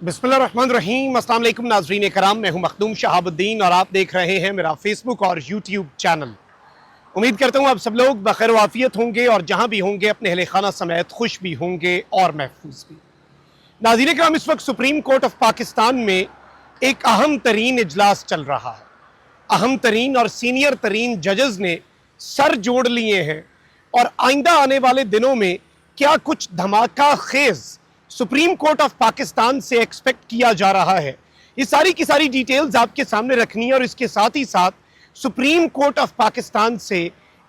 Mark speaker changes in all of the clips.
Speaker 1: बिस्मिल्लाहिर्रहमानिर्रहीम। अस्सलाम वालेकुम नाज़रीन कराम, मैं हूं मखदूम शहाबुद्दीन और आप देख रहे हैं मेरा फेसबुक और यूट्यूब चैनल। उम्मीद करता हूं आप सब लोग बखैर वाफियत होंगे और जहां भी होंगे अपने अहले खाना समेत खुश भी होंगे और महफूज भी। नाज़रीन कराम, इस वक्त सुप्रीम कोर्ट ऑफ पाकिस्तान में एक अहम तरीन इजलास चल रहा है। अहम तरीन और सीनियर तरीन जजेस ने सर जोड़ लिए हैं और आइंदा आने वाले दिनों में क्या कुछ धमाका खेज सुप्रीम कोर्ट ऑफ पाकिस्तान से एक्सपेक्ट किया जा रहा है, ये सारी की सारी डिटेल्स आपके सामने रखनी है। और इसके साथ ही साथ सुप्रीम कोर्ट ऑफ पाकिस्तान से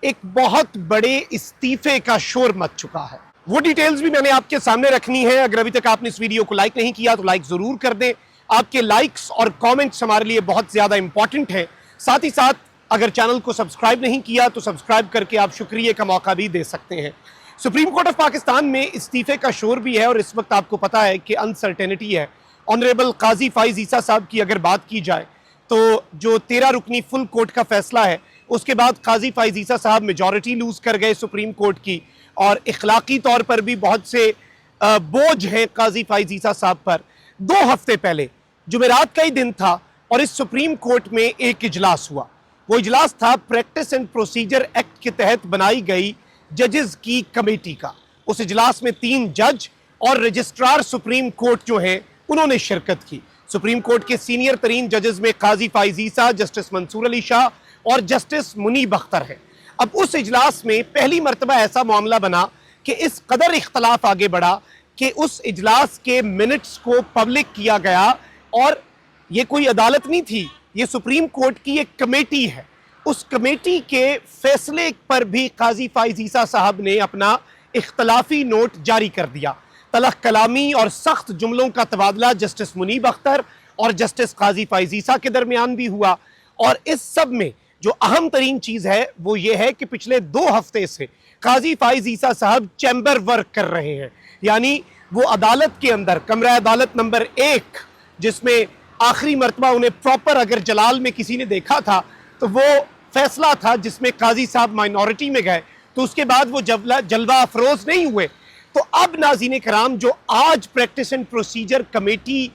Speaker 1: एक बहुत बड़े इस्तीफे का शोर मच चुका है, वो डिटेल्स भी मैंने आपके सामने रखनी है। अगर अभी तक आपने इस वीडियो को लाइक नहीं किया तो लाइक जरूर कर दें। आपके लाइक्स और कमेंट्स हमारे लिए बहुत ज्यादा इंपॉर्टेंट है। साथ ही साथ अगर चैनल को सब्सक्राइब नहीं किया तो सब्सक्राइब करके आप शुक्रिया का मौका भी दे सकते हैं। सुप्रीम कोर्ट ऑफ पाकिस्तान में इस्तीफे का शोर भी है और इस वक्त आपको पता है कि अनसर्टेनिटी है। ऑनरेबल काजी फाइज ईसा साहब की अगर बात की जाए तो जो 13 रुकनी फुल कोर्ट का फैसला है, उसके बाद काजी फाइज ईसा साहब मेजॉरिटी लूज कर गए सुप्रीम कोर्ट की, और इखलाकी तौर पर भी बहुत से बोझ हैं काजी फाइज ईसा साहब पर। 2 हफ्ते पहले जुमेरात का ही दिन था और इस सुप्रीम कोर्ट में एक इजलास हुआ। वो इजलास था प्रैक्टिस एंड प्रोसीजर एक्ट के तहत बनाई गई जजेस की कमेटी का। उस इजलास में 3 जज और रजिस्ट्रार सुप्रीम कोर्ट जो है उन्होंने शिरकत की। सुप्रीम कोर्ट के सीनियर तरीन जजेस में काजी फाइज ईसा, जस्टिस मंसूर अली शाह और जस्टिस मुनीब अख्तर है। अब उस इजलास में पहली मरतबा ऐसा मामला बना कि इस कदर इख्तलाफ आगे बढ़ा कि उस इजलास के मिनट्स को पब्लिक किया गया। और ये कोई अदालत नहीं थी, ये सुप्रीम कोर्ट की एक कमेटी है। उस कमेटी के फैसले पर भी काजी फाइज ईसा साहब ने अपना इख्तलाफी नोट जारी कर दिया। तलख कलामी और सख्त जुमलों का तबादला जस्टिस मुनीब अख्तर और जस्टिस काजी फाइज ईसा के दरमियान भी हुआ। और इस सब में जो अहम तरीन चीज़ है वो ये है कि पिछले 2 हफ्ते से काजी फाइज ईसा साहब चैम्बर वर्क कर रहे हैं, यानी वो अदालत के अंदर कमरा अदालत नंबर 1, जिसमें आखिरी मरतबा उन्हें प्रॉपर अगर जलाल में किसी ने देखा था तो वो फैसला था जिसमें काजी साहब माइनॉरिटी में गए, तो उसके बाद वो जलवा अफरोज नहीं हुए। तो अब नाज़रीन कराम, जो आज प्रैक्टिस एंड प्रोसीजर कमेटी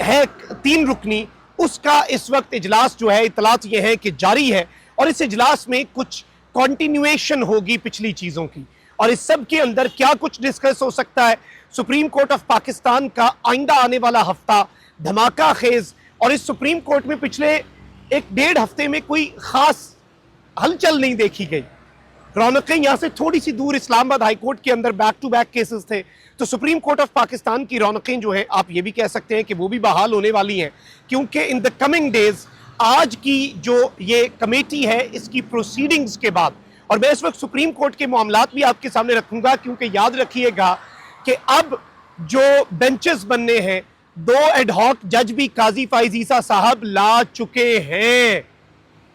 Speaker 1: है 3 रुकनी, उसका इस वक्त इजलास जो है, इतलात ये है कि जारी है और इस इजलास में कुछ कॉन्टिन्यूएशन होगी पिछली चीज़ों की। और इस सब के अंदर क्या कुछ डिस्कस हो सकता है, सुप्रीम कोर्ट ऑफ पाकिस्तान का आइंदा आने वाला हफ्ता धमाका खेज। और इस सुप्रीम कोर्ट में पिछले 1-1.5 हफ्ते में कोई खास हलचल नहीं देखी गई। रौनकें यहाँ से थोड़ी सी दूर इस्लामाबाद हाई कोर्ट के अंदर बैक टू बैक केसेस थे, तो सुप्रीम कोर्ट ऑफ पाकिस्तान की रौनकें जो है आप ये भी कह सकते हैं कि वो भी बहाल होने वाली हैं, क्योंकि इन द कमिंग डेज आज की जो ये कमेटी है इसकी प्रोसीडिंग्स के बाद, और मैं इस वक्त सुप्रीम कोर्ट के मामलात भी आपके सामने रखूंगा, क्योंकि याद रखिएगा कि अब जो बेंचेस बनने हैं 2 एडहॉक जज भी काजी फाइज ईसा साहब ला चुके हैं।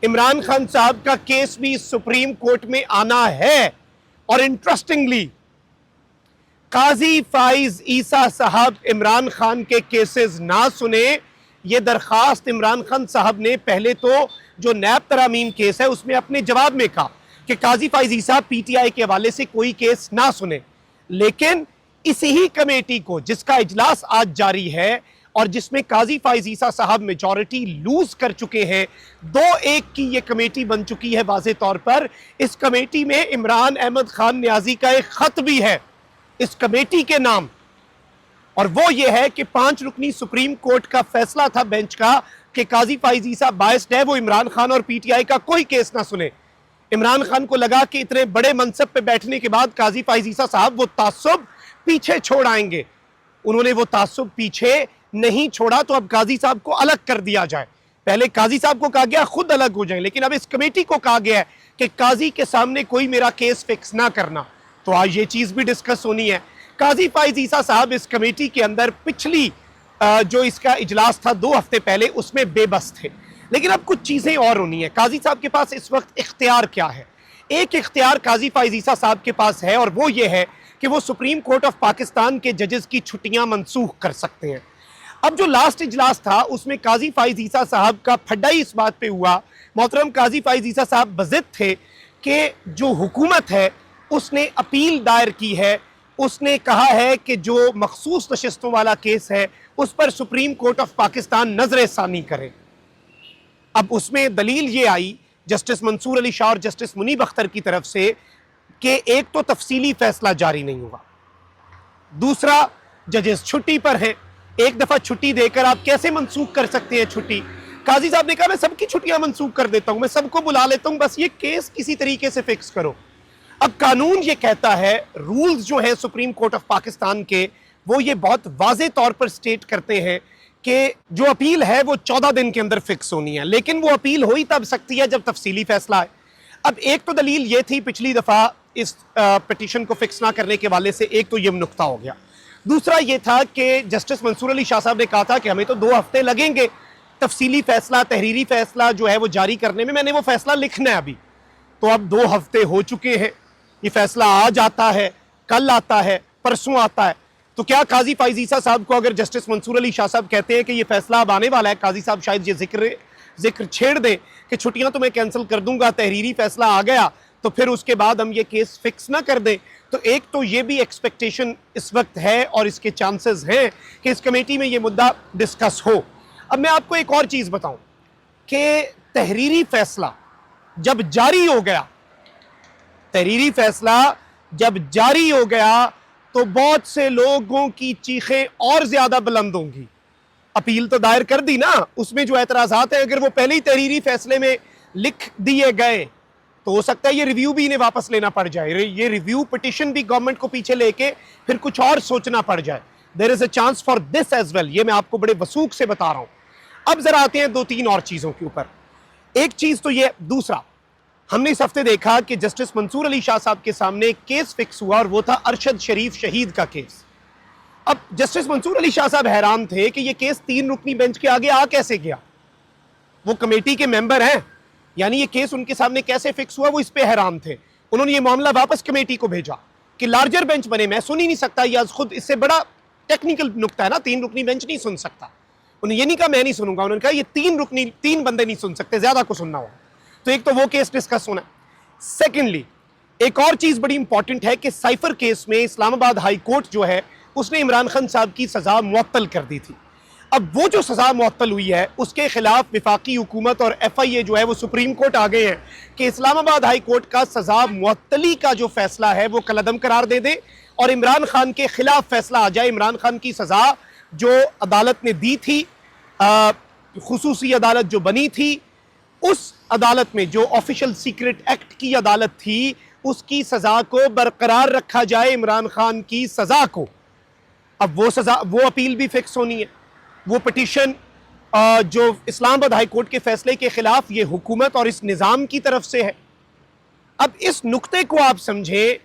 Speaker 1: इमरान खान साहब का केस भी सुप्रीम कोर्ट में आना है। और इंटरेस्टिंगली काजी फाइज ईसा साहब इमरान खान के केसेस ना सुने, ये दरखास्त इमरान खान साहब ने पहले तो जो नैब तरामीम केस है उसमें अपने जवाब में कहा कि काजी फाइज ईसा पीटीआई के हवाले से कोई केस ना सुने। लेकिन इसी ही कमेटी को, जिसका इजलास आज जारी है और जिसमें काजी फाइज ईसा साहब मेजॉरिटी लूज कर चुके हैं, 2-1 की ये कमेटी बन चुकी है वाज़े तौर पर। इस कमेटी में इमरान अहमद खान न्याजी का एक खत भी है इस कमेटी के नाम, और वो ये है कि 5 रुकनी सुप्रीम कोर्ट का फैसला था बेंच का कि काजी फाइज ईसा बायस्ड है, वो इमरान खान और पीटीआई का कोई केस ना सुने। इमरान खान को लगा कि इतने बड़े मनसब पे बैठने के बाद काजी फाइज ईसा साहब वो तासुब पीछे छोड़ आएंगे। उन्होंने वो तासुब पीछे नहीं छोड़ा, तो अब काजी साहब को अलग कर दिया जाए। पहले काजी साहब को कहा गया खुद अलग हो जाए, लेकिन अब इस कमेटी को कहा गया है कि काजी के सामने कोई मेरा केस फिक्स ना करना। तो आज ये चीज भी डिस्कस होनी है। काजी फाइज ईसा साहब इस कमेटी के अंदर पिछली जो इसका इजलास था 2 हफ्ते पहले उसमें बेबस थे, लेकिन अब कुछ चीजें और होनी है। काजी साहब के पास इस वक्त इख्तियार क्या है? एक इख्तियार काजी फाइज ईसा साहब के पास है और वो ये है कि वो सुप्रीम कोर्ट ऑफ पाकिस्तान के जजेस की छुट्टियां मनसूख कर सकते हैं। अब जो लास्ट इजलास था उसमें काजी फाइज ईसा साहब का फड्डा ही इस बात पे हुआ, मोहतरम काजी फाइज ईसा साहब बज़िद थे कि जो हुकूमत है उसने अपील दायर की है उसने कहा है कि जो मखसूस नशिस्तों वाला केस है उस पर सुप्रीम कोर्ट ऑफ पाकिस्तान नजर-ए-सानी करे। अब उसमें दलील ये आई जस्टिस मंसूर अली शाह और जस्टिस मुनीब अख्तर की तरफ से कि एक तो तफसीली फैसला जारी नहीं हुआ, दूसरा जजेस छुट्टी पर हैं, एक दफा छुट्टी देकर आप कैसे मंसूख कर सकते हैं छुट्टी। काजी साहब ने कहा मैं सबकी छुट्टियां मंसूख कर देता हूं, मैं सबको बुला लेता हूं, बस ये केस किसी तरीके से फिक्स करो। अब कानून ये कहता है, रूल्स जो है सुप्रीम कोर्ट ऑफ पाकिस्तान के, वो ये बहुत वाजे तौर पर स्टेट करते हैं कि जो अपील है वो 14 दिन के अंदर फिक्स होनी है, लेकिन वो अपील हो ही तब सकती है जब तफसीली फैसला है। अब एक तो दलील ये थी पिछली दफा इस पिटीशन को फिक्स ना करने के वाले से, एक तो ये नुक्ता हो गया। दूसरा ये था कि जस्टिस मंसूर अली शाह साहब ने कहा था कि हमें तो 2 हफ्ते लगेंगे तफसीली फैसला, तहरीरी फैसला जो है वो जारी करने में, मैंने वो फैसला लिखना है अभी। तो अब 2 हफ्ते हो चुके हैं, ये फैसला आज आता है, कल आता है, परसों आता है। तो क्या काजी फाइजीसा साहब को अगर जस्टिस मंसूर अली शाह साहब कहते हैं कि ये फैसला अब आने वाला है, काजी साहब शायद ये जिक्र छेड़ दें कि छुट्टियां तो मैं कैंसिल कर दूंगा, तहरीरी फैसला आ गया तो फिर उसके बाद हम ये केस फिक्स ना कर दें। तो एक तो ये भी एक्सपेक्टेशन इस वक्त है और इसके चांसेस हैं कि इस कमेटी में ये मुद्दा डिस्कस हो। अब मैं आपको एक और चीज बताऊं कि तहरीरी फैसला जब जारी हो गया, तहरीरी फैसला जब जारी हो गया तो बहुत से लोगों की चीखें और ज्यादा बुलंद होंगी। अपील तो दायर कर दी ना, उसमें जो एतराजात हैं अगर वो पहले ही तहरीरी फैसले में लिख दिए गए तो हो सकता है ये रिव्यू भी इन्हें वापस लेना पड़ जाए, ये रिव्यू पिटिशन भी गवर्नमेंट को पीछे लेके फिर कुछ और सोचना पड़ जाए। There is a chance for this as well, ये मैं आपको बड़े वसूख से बता रहा हूं। अब जरा आते हैं 2-3 और चीजों के ऊपर। एक चीज तो ये, दूसरा हमने इस हफ्ते देखा कि जस्टिस मंसूर अली शाह साहब के सामने एक केस फिक्स हुआ और वो था अरशद शरीफ शहीद का केस। अब जस्टिस मंसूर अली शाह साहब हैरान थे कि ये केस 3 रुकनी बेंच के आगे आ कैसे गया, वो कमेटी के मेंबर हैं, यानी ये केस उनके सामने कैसे फिक्स हुआ, वो इस पे हैरान थे। उन्होंने ये मामला वापस कमेटी को भेजा कि लार्जर बेंच बने, मैं सुन ही नहीं सकता, या खुद इससे बड़ा टेक्निकल नुक्ता है ना, 3 रुकनी बेंच नहीं सुन सकता। उन्होंने ये नहीं कहा मैं नहीं सुनूंगा, उन्होंने कहा ये 3 बंदे नहीं सुन सकते, ज्यादा को सुनना होगा। तो एक तो वो केस डिस्कस होना। सेकेंडली एक और चीज बड़ी इंपॉर्टेंट है कि साइफर केस में इस्लामाबाद हाई कोर्ट जो है उसने इमरान खान साहब की सजा मुअत्तल कर दी थी। अब वो जो सजा मुअत्तल हुई है उसके खिलाफ विफाकी हुकूमत और FIA जो है वो सुप्रीम कोर्ट आ गए हैं कि इस्लामाबाद हाई कोर्ट का सजा मुअत्तली का जो फैसला है वो कलअदम करार दे दे और इमरान खान के खिलाफ फैसला आ जाए। इमरान खान की सजा जो अदालत ने दी थी, खुसूसी अदालत जो बनी थी, उस अदालत में जो ऑफिशियल सीक्रेट एक्ट की अदालत थी, उसकी सजा को बरकरार रखा जाए, इमरान खान की सजा को। अब वो सजा, वो अपील भी फिक्स होनी है। वो पिटीशन जो इस्लामाबाद हाई कोर्ट के फैसले के खिलाफ ये हुकूमत और इस निज़ाम की तरफ से है। अब इस नुक्ते को आप समझें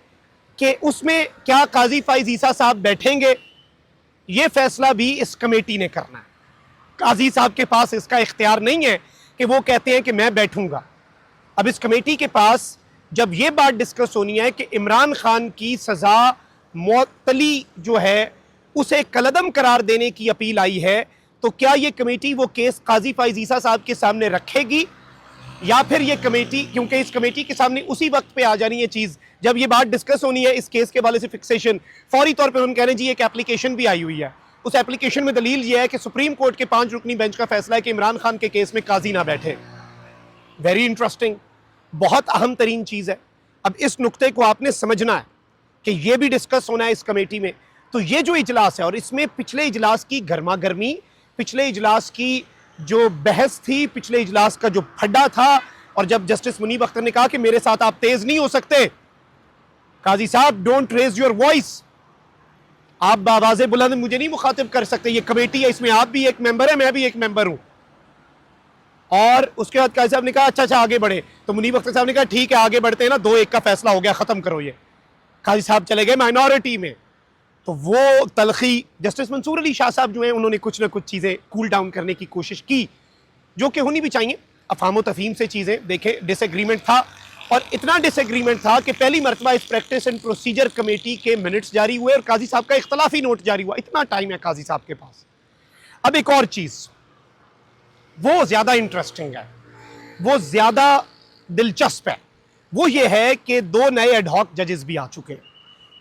Speaker 1: कि उसमें क्या काजी फाइज ईसा साहब बैठेंगे, ये फैसला भी इस कमेटी ने करना है। काजी साहब के पास इसका इख्तियार नहीं है कि वो कहते हैं कि मैं बैठूंगा। अब इस कमेटी के पास जब ये बात डिस्कस होनी है कि इमरान खान की सजा मुअत्तली जो है उसे कलअदम करार देने की अपील आई है, तो क्या ये कमेटी वो केस काजी फाइज ईसा साहब के सामने रखेगी या फिर ये कमेटी, क्योंकि इस कमेटी के सामने उसी वक्त पे आ जानी है चीज जब ये बात डिस्कस होनी है इस केस के वाले से फिक्सेशन, फौरी तौर पे हम कह रहे हैं जी एक एप्लीकेशन भी आई हुई है। उस एप्लीकेशन में दलील ये है कि सुप्रीम कोर्ट के 5 रुकनी बेंच का फैसला है कि इमरान खान के केस में काजी ना बैठे। वेरी इंटरेस्टिंग, बहुत अहम तरीन चीज है। अब इस नुक्ते को आपने समझना है कि यह भी डिस्कस होना है इस कमेटी में। तो ये जो इजलास है और इसमें पिछले इजलास की गर्मा गर्मी, पिछले इजलास की जो बहस थी, पिछले इजलास का जो फड्डा था, और जब जस्टिस मुनीब अख्तर ने कहा कि मेरे साथ आप तेज नहीं हो सकते, काजी साहब डोंट रेज योर वॉइस, आप आवाज़े बुलंद मुझे नहीं मुखातिब कर सकते, ये कमेटी है, इसमें आप भी एक मेंबर है, मैं भी एक मेंबर हूं। और उसके बाद काजी साहब ने कहा अच्छा आगे बढ़े, तो मुनीब अख्तर साहब ने कहा ठीक है आगे बढ़ते हैं ना, 2-1 का फैसला हो गया, खत्म करो ये। काजी साहब चले गए माइनॉरिटी में। तो वो तलखी जस्टिस मंसूर अली शाह साहब जो हैं उन्होंने कुछ ना कुछ चीज़ें कूल डाउन करने की कोशिश की, जो कि होनी भी चाहिए। अफाम तफहीम से चीज़ें देखें, डिसएग्रीमेंट था और इतना डिसएग्रीमेंट था कि पहली मरतबा इस प्रैक्टिस एंड प्रोसीजर कमेटी के मिनट्स जारी हुए और काजी साहब का इख्तलाफी नोट जारी हुआ। इतना टाइम है काजी साहब के पास। अब एक और चीज़ वो ज़्यादा इंटरेस्टिंग है, वो ज़्यादा दिलचस्प है, वो ये है कि 2 नए एडहॉक जजेस भी आ चुके हैं।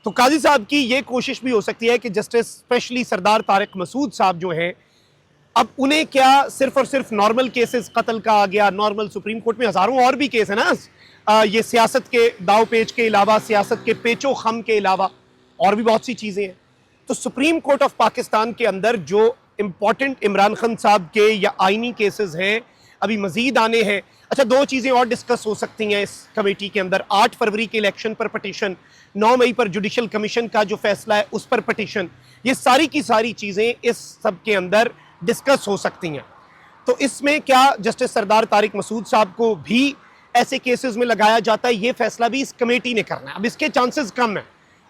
Speaker 1: तो काजी साहब की ये कोशिश भी हो सकती है कि जस्टिस स्पेशली सरदार तारिक मसूद साहब जो हैं, अब उन्हें क्या सिर्फ और सिर्फ नॉर्मल केसेस, कत्ल का आ गया, नॉर्मल सुप्रीम कोर्ट में हजारों और भी केस है ना, ये सियासत के दाव पेच के अलावा, सियासत के पेचो खम के अलावा और भी बहुत सी चीज़ें हैं। तो सुप्रीम कोर्ट ऑफ पाकिस्तान के अंदर जो इम्पॉर्टेंट इमरान खान साहब के या आइनी केसेस हैं, अभी मजीद आने हैं। अच्छा, दो चीज़ें और डिस्कस हो सकती हैं इस कमेटी के अंदर। 8 फरवरी के इलेक्शन पर पटिशन, 9 मई पर जुडिशल कमीशन का जो फैसला है उस पर पटिशन, ये सारी की सारी चीज़ें इस सब के अंदर डिस्कस हो सकती हैं। तो इसमें क्या जस्टिस सरदार तारिक मसूद साहब को भी ऐसे केसेस में लगाया जाता है, ये फैसला भी इस कमेटी ने करना है। अब इसके चांसेस कम है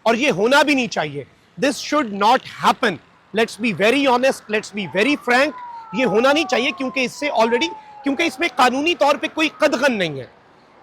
Speaker 1: और ये होना भी नहीं चाहिए। This should not happen. Let's be very honest, let's be very Frank, ये होना नहीं चाहिए, क्योंकि इससे ऑलरेडी, क्योंकि इसमें कानूनी तौर पे कोई कदगन नहीं है,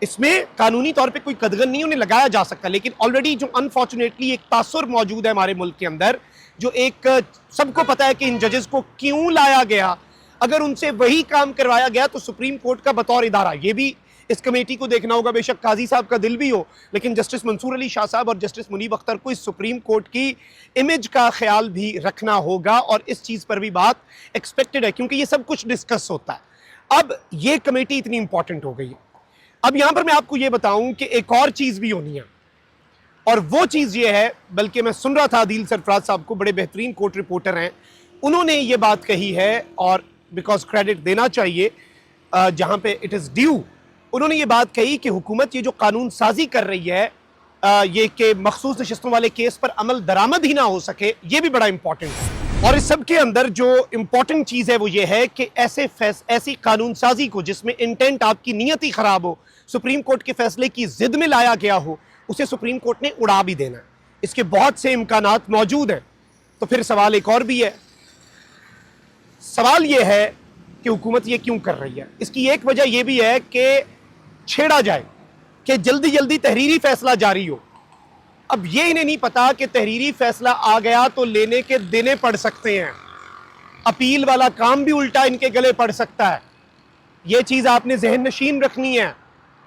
Speaker 1: इसमें कानूनी तौर पे कोई कदगन नहीं उन्हें लगाया जा सकता। लेकिन ऑलरेडी जो अनफॉर्चुनेटली एक तासुर मौजूद है हमारे मुल्क के अंदर, जो एक सबको पता है कि इन जजेस को क्यों लाया गया, अगर उनसे वही काम करवाया गया तो सुप्रीम कोर्ट का बतौर इदारा, ये भी इस कमेटी को देखना होगा। बेशक काजी साहब का दिल भी हो, लेकिन जस्टिस मंसूर अली शाह साहब और जस्टिस मुनीब अख्तर को इस सुप्रीम कोर्ट की इमेज का ख्याल भी रखना होगा और इस चीज़ पर भी बात एक्सपेक्टेड है, क्योंकि ये सब कुछ डिस्कस होता है। अब ये कमेटी इतनी इंपॉर्टेंट हो गई है। अब यहां पर मैं आपको ये बताऊं कि एक और चीज़ भी होनी है, और वो चीज़ ये है, बल्कि मैं सुन रहा था आदिल सरफराज साहब को, बड़े बेहतरीन कोर्ट रिपोर्टर हैं, उन्होंने ये बात कही है, और बिकॉज क्रेडिट देना चाहिए जहां पे इट इज़ ड्यू, उन्होंने ये बात कही कि हुकूमत ये जो कानून साजी कर रही है, ये कि मखसूस नशिस्तों वाले केस पर अमल दरामद ही ना हो सके, ये भी बड़ा इंपॉर्टेंट है। और इस सब के अंदर जो इंपॉर्टेंट चीज़ है वो ये है कि ऐसी कानून साजी को जिसमें इंटेंट, आपकी नीयत ही ख़राब हो, सुप्रीम कोर्ट के फैसले की जिद में लाया गया हो, उसे सुप्रीम कोर्ट ने उड़ा भी देना है। इसके बहुत से इम्कानात मौजूद हैं। तो फिर सवाल एक और भी है, सवाल ये है कि हुकूमत ये क्यों कर रही है। इसकी एक वजह यह भी है कि छेड़ा जाए कि जल्दी जल्दी तहरीरी फैसला जारी हो। अब ये इन्हें नहीं पता कि तहरीरी फैसला आ गया तो लेने के देने पड़ सकते हैं, अपील वाला काम भी उल्टा इनके गले पड़ सकता है। ये चीज़ आपने जहन नशीन रखनी है,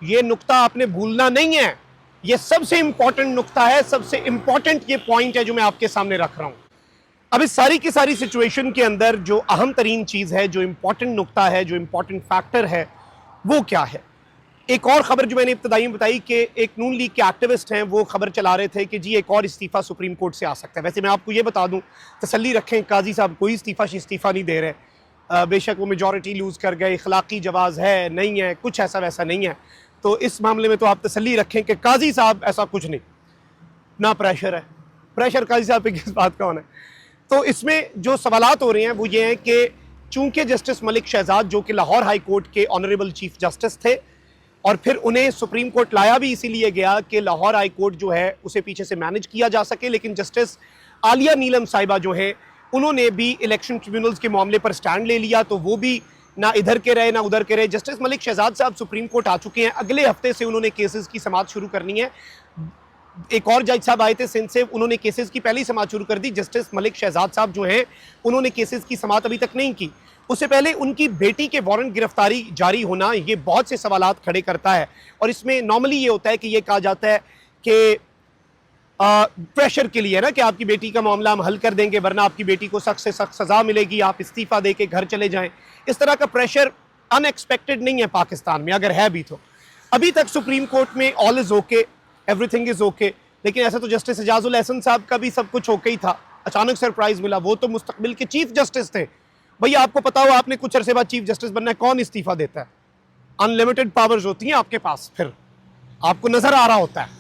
Speaker 1: ये नुक्ता आपने भूलना नहीं है। ये सबसे इंपॉर्टेंट नुक्ता है, सबसे इंपॉर्टेंट ये पॉइंट है जो मैं आपके सामने रख रहा हूं। अब इस सारी की सारी सिचुएशन के अंदर जो अहम तरीन चीज़ है, जो इंपॉर्टेंट नुक्ता है, जो इंपॉर्टेंट फैक्टर है, वो क्या है। एक और खबर जो मैंने इब्तदाई में बताई कि एक नून लीग के एक्टिविस्ट हैं, वो खबर चला रहे थे कि जी एक और इस्तीफ़ा सुप्रीम कोर्ट से आ सकता है। वैसे मैं आपको ये बता दूं, तसल्ली रखें, काजी साहब कोई इस्तीफ़ा नहीं दे रहे। बेशक वो मेजॉरिटी लूज़ कर गए, इखलाकी जवाज़ है नहीं है, कुछ ऐसा वैसा नहीं है। तो इस मामले में तो आप तसल्ली रखें कि काजी साहब ऐसा कुछ नहीं, ना प्रेशर है, प्रेशर काजी साहब पे किस बात का होना है। तो इसमें जो सवालात हो रहे हैं वो ये हैं कि चूंकि जस्टिस मलिक शहजाद जो कि लाहौर हाई कोर्ट के ऑनरेबल चीफ जस्टिस थे, और फिर उन्हें सुप्रीम कोर्ट लाया भी इसीलिए गया कि लाहौर हाई कोर्ट जो है उसे पीछे से मैनेज किया जा सके, लेकिन जस्टिस आलिया नीलम साहिबा जो है उन्होंने भी इलेक्शन ट्रिब्यूनल्स के मामले पर स्टैंड ले लिया, तो वो भी ना इधर के रहे ना उधर के रहे। जस्टिस मलिक शहजाद साहब सुप्रीम कोर्ट आ चुके हैं, अगले हफ्ते से उन्होंने केसेस की समाअत शुरू करनी है। एक और जज साहब आए थे सिंध से, उन्होंने केसेस की पहली समाअत शुरू कर दी। जस्टिस मलिक शहजाद साहब जो हैं उन्होंने केसेस की समाअत अभी तक नहीं की। उससे पहले उनकी बेटी के वारंट गिरफ्तारी जारी होना, ये बहुत से सवालात खड़े करता है। और इसमें नॉर्मली ये होता है कि ये कहा जाता है कि प्रेशर के लिए ना, कि आपकी बेटी का मामला हम हल कर देंगे, वरना आपकी बेटी को सख्त से सख्त सज़ा मिलेगी, आप इस्तीफ़ा दे के घर चले जाएं। इस तरह का प्रेशर अनएक्सपेक्टेड नहीं है पाकिस्तान में, अगर है भी तो। अभी तक सुप्रीम कोर्ट में all is okay, everything is okay, लेकिन ऐसा तो जस्टिस एजाजुल एहसन साहब का भी सब कुछ ओके ही था, अचानक सरप्राइज़ मिला। वो तो मुस्तकबिल के चीफ जस्टिस थे। भैया आपको पता हो आपने कुछ अरसे बाद चीफ जस्टिस बनना है, कौन इस्तीफ़ा देता है? अनलिमिटेड पावर्स होती हैं आपके पास, फिर आपको नज़र आ रहा होता है।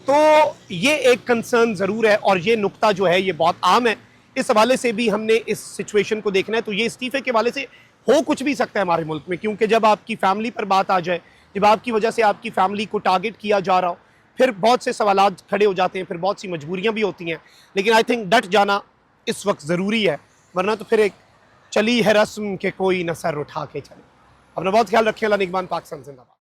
Speaker 1: तो ये एक कंसर्न ज़रूर है, और ये नुक्ता जो है ये बहुत आम है। इस हवाले से भी हमने इस सिचुएशन को देखना है। तो ये इस्तीफ़े के हवाले से हो कुछ भी सकता है हमारे मुल्क में, क्योंकि जब आपकी फैमिली पर बात आ जाए, जब आपकी वजह से आपकी फैमिली को टारगेट किया जा रहा हो, फिर बहुत से सवालात खड़े हो जाते हैं, फिर बहुत सी मजबूरियाँ भी होती हैं। लेकिन आई थिंक डट जाना इस वक्त ज़रूरी है, वरना तो फिर एक चली है रस्म के कोई न सर उठा के चले। अपना बहुत ख्याल रखें। अल्लाह निगहबान। पाकिस्तान जिंदाबाद।